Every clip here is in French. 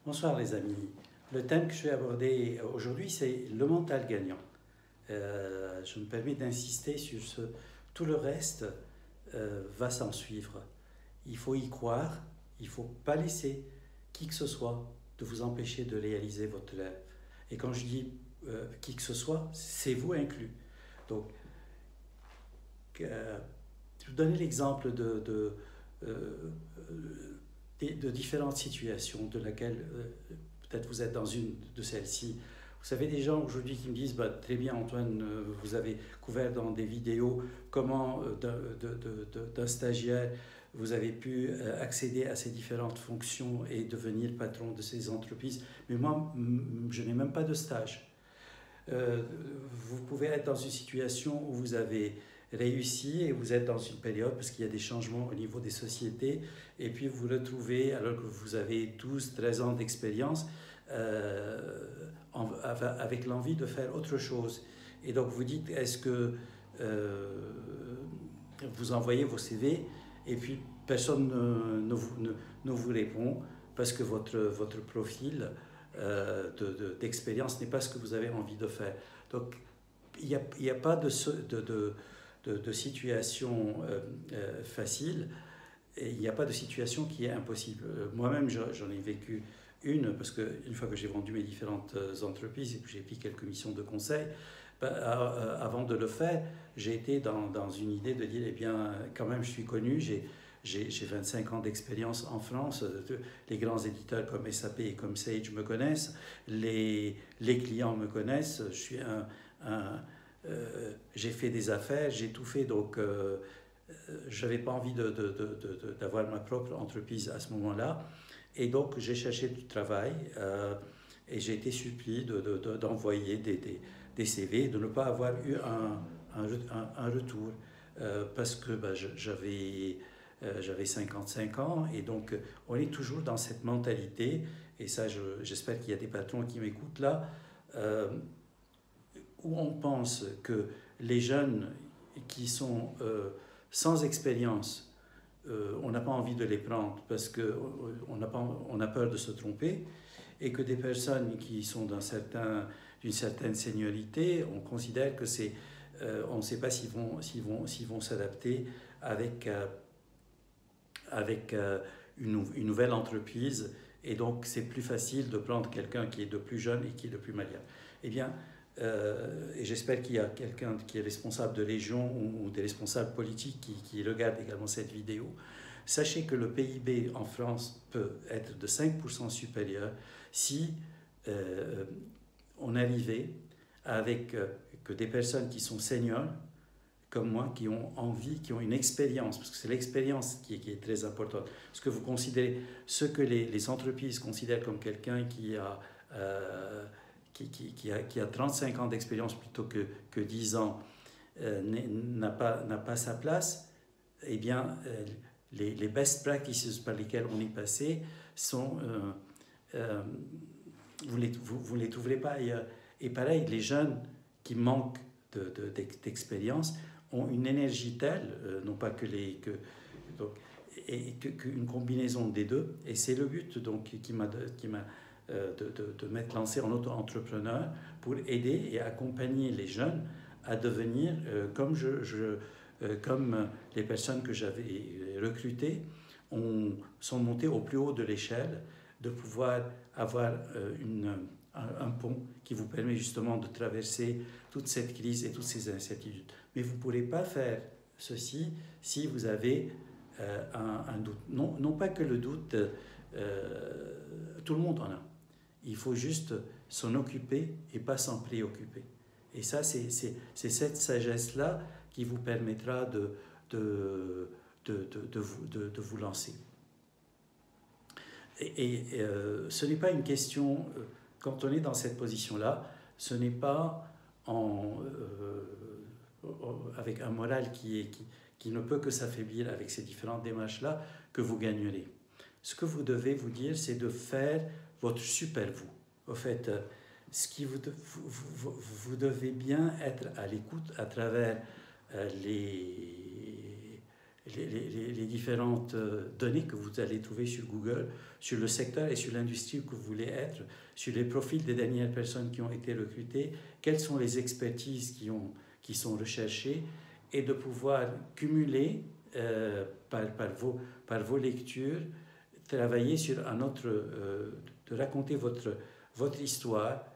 Bonsoir les amis. Le thème que je vais aborder aujourd'hui, c'est le mental gagnant. Je me permets d'insister sur ce. Tout le reste va s'en suivre. Il faut y croire, il ne faut pas laisser qui que ce soit de vous empêcher de réaliser votre rêve. Et quand je dis qui que ce soit, c'est vous inclus. Donc, je vais vous donner l'exemple de différentes situations de laquelle peut-être vous êtes dans une de celles-ci. Vous savez, des gens aujourd'hui qui me disent bah, très bien Antoine, vous avez couvert dans des vidéos comment d'un stagiaire vous avez pu accéder à ces différentes fonctions et devenir patron de ces entreprises. Mais moi, je n'ai même pas de stage. Vous pouvez être dans une situation où vous avez réussi et vous êtes dans une période parce qu'il y a des changements au niveau des sociétés et puis vous vous retrouvez alors que vous avez 12-13 ans d'expérience avec l'envie de faire autre chose. Et donc vous dites, est-ce que vous envoyez vos CV et puis personne ne vous répond parce que votre profil d'expérience n'est pas ce que vous avez envie de faire. Donc il n'y a pas de situation facile et il n'y a pas de situation qui est impossible. Moi-même, j'en ai vécu une, parce qu'une fois que j'ai vendu mes différentes entreprises et que j'ai pris quelques missions de conseil, avant de le faire, j'ai été dans une idée de dire, eh bien, quand même, je suis connu, j'ai 25 ans d'expérience en France, les grands éditeurs comme SAP et comme Sage me connaissent, les clients me connaissent, je suis j'ai fait des affaires, j'ai tout fait, donc je n'avais pas envie d'avoir ma propre entreprise à ce moment-là. Et donc j'ai cherché du travail et j'ai été supplié d'envoyer des CV, de ne pas avoir eu un retour parce que j'avais 55 ans et donc on est toujours dans cette mentalité, et ça j'espère qu'il y a des patrons qui m'écoutent là, où on pense que les jeunes qui sont sans expérience, on n'a pas envie de les prendre parce qu'on a peur de se tromper, et que des personnes qui sont d'une certaine seniorité, on considère que on ne sait pas s'ils vont s'adapter avec une nouvelle entreprise, et donc c'est plus facile de prendre quelqu'un qui est de plus jeune et qui est de plus malléable. Eh bien, et j'espère qu'il y a quelqu'un qui est responsable de région ou des responsables politiques qui regardent également cette vidéo. Sachez que le PIB en France peut être de 5% supérieur si on arrivait avec que des personnes qui sont seniors, comme moi, qui ont envie, qui ont une expérience, parce que c'est l'expérience qui est très importante. Ce que vous considérez, ce que les entreprises considèrent comme quelqu'un qui a 35 ans d'expérience plutôt que 10 ans, n'a pas sa place, eh bien, les best practices par lesquelles on est passé sont... vous ne les trouverez pas ailleurs. Et pareil, les jeunes qui manquent d'expérience ont une énergie telle, non pas que donc, et qu'une combinaison des deux, et c'est le but donc qui m'a de m'être lancé en auto-entrepreneur pour aider et accompagner les jeunes à devenir comme comme les personnes que j'avais recrutées sont montées au plus haut de l'échelle, de pouvoir avoir un pont qui vous permet justement de traverser toute cette crise et toutes ces incertitudes. Mais vous ne pourrez pas faire ceci si vous avez un doute. Non pas que le doute, tout le monde en a. Il faut juste s'en occuper et pas s'en préoccuper. Et ça, c'est cette sagesse-là qui vous permettra de vous lancer. Et ce n'est pas une question, quand on est dans cette position-là, ce n'est pas avec un moral qui ne peut que s'affaiblir avec ces différentes démarches-là que vous gagnerez. Ce que vous devez vous dire, c'est de faire votre super vous. Au fait, vous devez bien être à l'écoute à travers les différentes données que vous allez trouver sur Google, sur le secteur et sur l'industrie que vous voulez être, sur les profils des dernières personnes qui ont été recrutées, quelles sont les expertises qui sont recherchées, et de pouvoir cumuler par vos lectures, travailler sur un autre, de raconter votre histoire,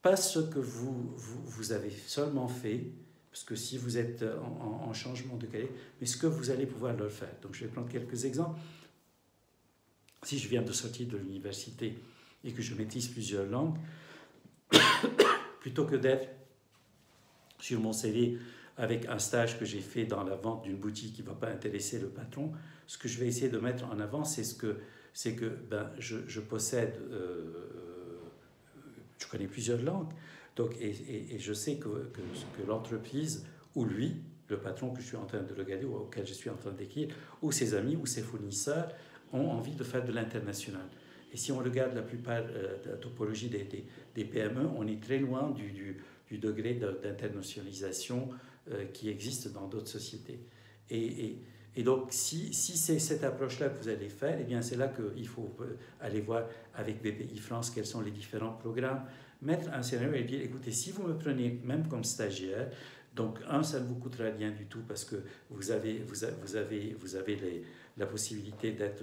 pas ce que vous avez seulement fait, parce que si vous êtes en changement de carrière, mais ce que vous allez pouvoir leur faire. Donc je vais prendre quelques exemples. Si je viens de sortir de l'université et que je maîtrise plusieurs langues, plutôt que d'être sur mon CV avec un stage que j'ai fait dans la vente d'une boutique qui ne va pas intéresser le patron, ce que je vais essayer de mettre en avant, c'est que je possède, je connais plusieurs langues, donc, et je sais que l'entreprise, ou lui, le patron que je suis en train de regarder, ou auquel je suis en train d'écrire, ou ses amis, ou ses fournisseurs, ont envie de faire de l'international. Et si on regarde la plupart de la topologie des PME, on est très loin du degré d'internationalisation qui existe dans d'autres sociétés. Et donc, si c'est cette approche-là que vous allez faire, eh bien c'est là qu'il faut aller voir avec BPI France quels sont les différents programmes, mettre un scénario et dire, écoutez, si vous me prenez même comme stagiaire, donc ça ne vous coûtera rien du tout parce que vous avez la possibilité d'être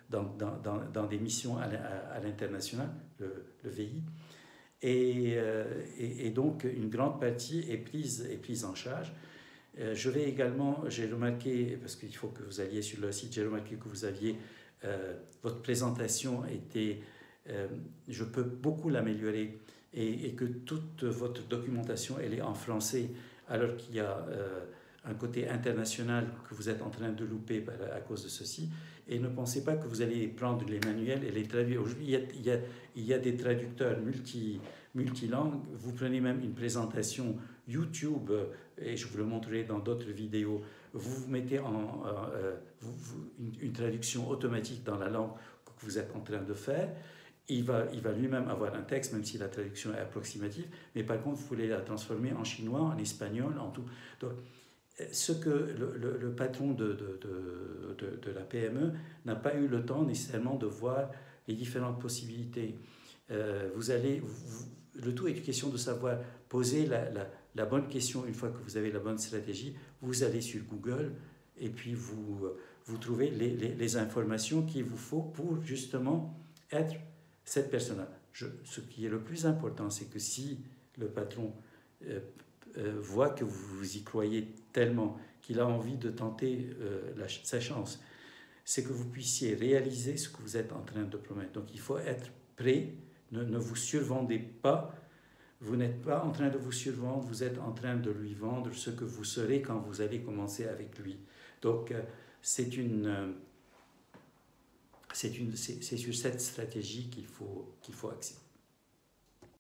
dans des missions à l'international, le VI. Et donc, une grande partie est prise en charge. Je vais également, j'ai remarqué, parce qu'il faut que vous alliez sur le site, j'ai remarqué que vous aviez, votre présentation était, je peux beaucoup l'améliorer, et que toute votre documentation, elle est en français, alors qu'il y a un côté international que vous êtes en train de louper à cause de ceci. Et ne pensez pas que vous allez prendre les manuels et les traduire. Aujourd'hui, il y a des traducteurs multilangues. Vous prenez même une présentation YouTube, et je vous le montrerai dans d'autres vidéos. Vous mettez une traduction automatique dans la langue que vous êtes en train de faire. Il va lui-même avoir un texte, même si la traduction est approximative. Mais par contre, vous pouvez la transformer en chinois, en espagnol, en tout. Donc, ce que le patron de la PME n'a pas eu le temps nécessairement de voir les différentes possibilités. Le tout est une question de savoir poser la bonne question. Une fois que vous avez la bonne stratégie, vous allez sur Google et puis vous trouvez les informations qu'il vous faut pour justement être cette personne-là. Ce qui est le plus important, c'est que si le patron voit que vous y croyez tellement qu'il a envie de tenter sa chance, c'est que vous puissiez réaliser ce que vous êtes en train de promettre. Donc il faut être prêt, ne vous survendez pas, vous n'êtes pas en train de vous survendre, vous êtes en train de lui vendre ce que vous serez quand vous allez commencer avec lui. Donc c'est sur cette stratégie qu'il faut axer.